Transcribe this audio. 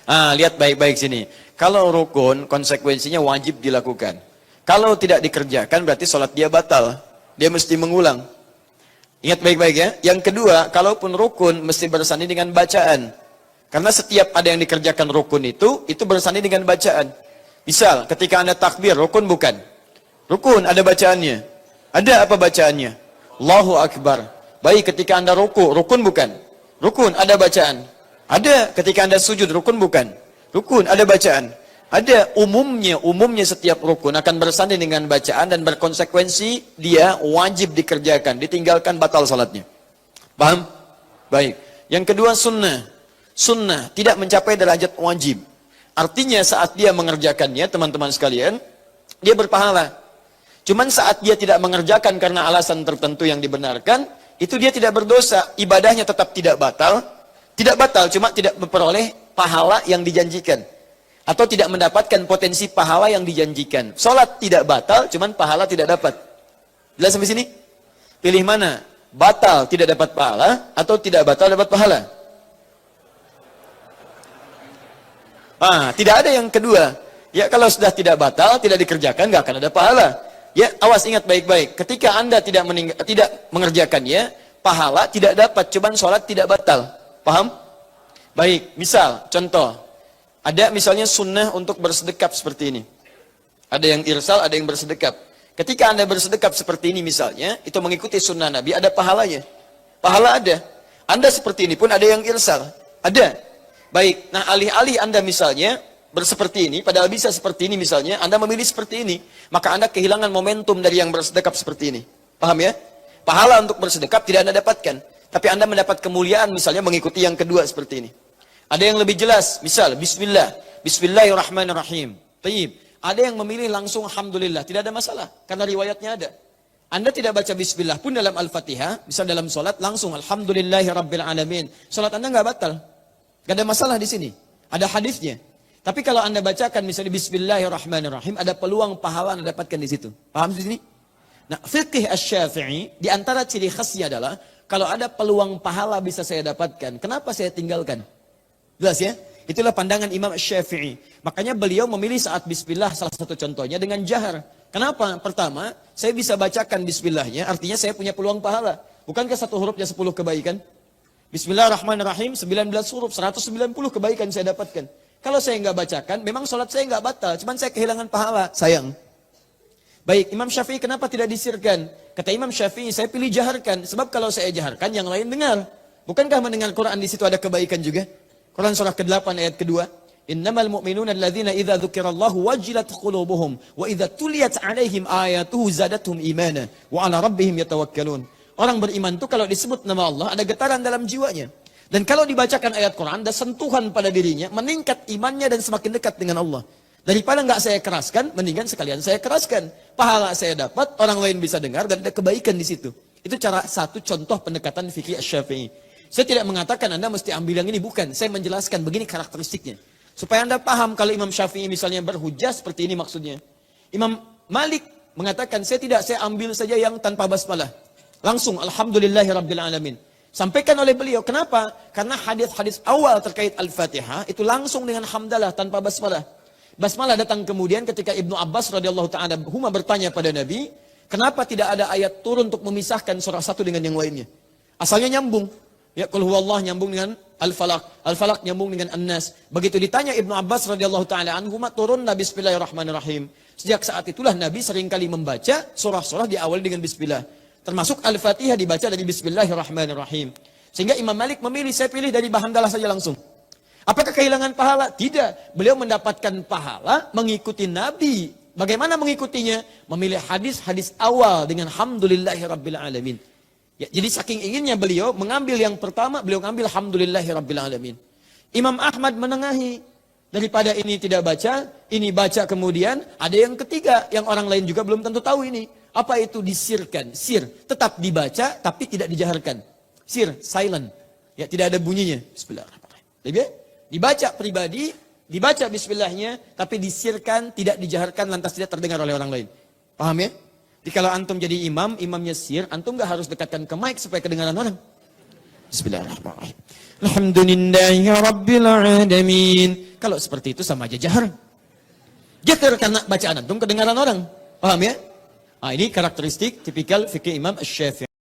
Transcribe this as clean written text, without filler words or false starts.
Lihat baik-baik sini. Kalau rukun, konsekuensinya wajib dilakukan. Kalau tidak dikerjakan, berarti sholat dia batal. Dia mesti mengulang. Ingat baik-baik ya. Yang kedua, kalaupun rukun, mesti bersanding dengan bacaan. Karena setiap ada yang dikerjakan rukun itu bersanding dengan bacaan. Misal, ketika Anda takbir, rukun bukan? Rukun, ada bacaannya. Ada apa bacaannya? Allahu Akbar. Baik, ketika Anda rukun bukan? Rukun, ada bacaan. Ada ketika Anda sujud, rukun bukan? Rukun, ada bacaan. Ada umumnya setiap rukun akan bersanding dengan bacaan dan berkonsekuensi dia wajib dikerjakan, ditinggalkan batal salatnya. Paham? Baik. Yang kedua sunnah. Sunnah tidak mencapai derajat wajib. Artinya saat dia mengerjakannya, teman-teman sekalian, dia berpahala. Cuman saat dia tidak mengerjakan karena alasan tertentu yang dibenarkan, itu dia tidak berdosa, ibadahnya tetap tidak batal. Tidak batal, cuma tidak memperoleh pahala yang dijanjikan. Atau tidak mendapatkan potensi pahala yang dijanjikan. Sholat tidak batal, cuman pahala tidak dapat. Jelas sampai sini? Pilih mana? Batal tidak dapat pahala, atau tidak batal dapat pahala? Tidak ada yang kedua. Ya kalau sudah tidak batal, tidak dikerjakan, nggak akan ada pahala. Ya awas ingat baik-baik. Ketika Anda tidak mengerjakannya, pahala tidak dapat, cuman sholat tidak batal. Paham? Baik, misal, contoh. Ada misalnya sunnah untuk bersedekap seperti ini. Ada yang irsal, ada yang bersedekap. Ketika Anda bersedekap seperti ini misalnya, itu mengikuti sunnah Nabi, ada pahalanya. Pahala ada. Anda seperti ini pun ada yang irsal. Ada. Baik, nah alih-alih Anda misalnya berseperti ini, padahal bisa seperti ini misalnya, Anda memilih seperti ini, maka Anda kehilangan momentum dari yang bersedekap seperti ini. Paham ya? Pahala untuk bersedekap tidak Anda dapatkan. Tapi Anda mendapat kemuliaan misalnya mengikuti yang kedua seperti ini. Ada yang lebih jelas, misal bismillah, bismillahirrahmanirrahim. Tayyib. Ada yang memilih langsung alhamdulillah, tidak ada masalah karena riwayatnya ada. Anda tidak baca bismillah pun dalam Al-Fatihah, misal dalam salat langsung alhamdulillahirabbil alamin. Salat Anda enggak batal. Enggak ada masalah di sini. Ada hadisnya. Tapi kalau Anda bacakan misalnya bismillahirrahmanirrahim, ada peluang pahala Anda dapatkan di situ. Paham di sini? Nah, fiqh Asy-Syafi'i di antara ciri khasnya adalah kalau ada peluang pahala bisa saya dapatkan, kenapa saya tinggalkan? Jelas ya? Itulah pandangan Imam Syafi'i. Makanya beliau memilih saat bismillah salah satu contohnya dengan jahar. Kenapa? Pertama, saya bisa bacakan bismillahnya, artinya saya punya peluang pahala. Bukankah satu hurufnya 10 kebaikan? Bismillahirrahmanirrahim, 19 huruf, 190 kebaikan saya dapatkan. Kalau saya nggak bacakan, memang sholat saya nggak batal, cuman saya kehilangan pahala, sayang. Baik, Imam Syafi'i kenapa tidak disirkan? Kata Imam Syafi'i, saya pilih jaharkan. Sebab kalau saya jaharkan, yang lain dengar. Bukankah mendengar Quran di situ ada kebaikan juga? Quran surah ke-8 ayat kedua. Innamal mu'minuna alladzina idza dzukirallahu wajilat qulubuhum wa idza tuliyat 'alaihim ayatuhu zadatuhum imana wa 'ala rabbihim yatawakkalun. Orang beriman itu kalau disebut nama Allah ada getaran dalam jiwanya. Dan kalau dibacakan ayat Quran ada sentuhan pada dirinya, meningkat imannya dan semakin dekat dengan Allah. Daripada enggak saya keraskan, mendingan sekalian saya keraskan. Pahala saya dapat, orang lain bisa dengar dan ada kebaikan di situ. Itu cara satu contoh pendekatan fikih Asy-Syafi'i. Saya tidak mengatakan Anda mesti ambil yang ini, bukan. Saya menjelaskan begini karakteristiknya. Supaya Anda paham kalau Imam Syafi'i misalnya berhujjah seperti ini maksudnya. Imam Malik mengatakan saya ambil saja yang tanpa basmalah. Langsung alhamdulillahirabbil alamin. Sampaikan oleh beliau. Kenapa? Karena hadis-hadis awal terkait Al-Fatihah itu langsung dengan hamdalah tanpa basmalah. Basmalah datang kemudian ketika Ibnu Abbas radhiyallahu taala huma bertanya pada Nabi, kenapa tidak ada ayat turun untuk memisahkan surah satu dengan yang lainnya? Asalnya nyambung. Ya, qul huwallah nyambung dengan Al-Falaq, Al-Falaq nyambung dengan An-Nas. Begitu ditanya Ibnu Abbas radhiyallahu taala anhuma, turunlah bismillahirrahmanirrahim. Sejak saat itulah Nabi seringkali membaca surah-surah diawali dengan bismillah. Termasuk Al-Fatihah dibaca dari bismillahirrahmanirrahim. Sehingga Imam Malik memilih, saya pilih dari hamdalah saja langsung. Apakah kehilangan pahala? Tidak. Beliau mendapatkan pahala mengikuti Nabi. Bagaimana mengikutinya? Memilih hadis-hadis awal dengan alhamdulillahirabbil alamin. Ya, jadi saking inginnya beliau mengambil yang pertama, beliau mengambil alhamdulillahirabbil alamin. Imam Ahmad menengahi. Daripada ini tidak baca, ini baca kemudian. Ada yang ketiga, yang orang lain juga belum tentu tahu ini. Apa itu disirkan? Sir, tetap dibaca tapi tidak dijaharkan. Sir, silent. Ya, tidak ada bunyinya. Bismillahirrahmanirrahim. Dibaca pribadi, dibaca bismillahnya, tapi disirkan, tidak dijaharkan, lantas tidak terdengar oleh orang lain. Paham ya? Jadi kalau antum jadi imam, imamnya sir, antum gak harus dekatkan ke mic supaya kedengaran orang. Bismillahirrahmanirrahim. Alhamdulillahi rabbil alamin. Kalau seperti itu sama aja jahar. Jahar karena bacaan antum kedengaran orang. Paham ya? Nah, ini karakteristik tipikal fikih Imam Asy-Syafi'i.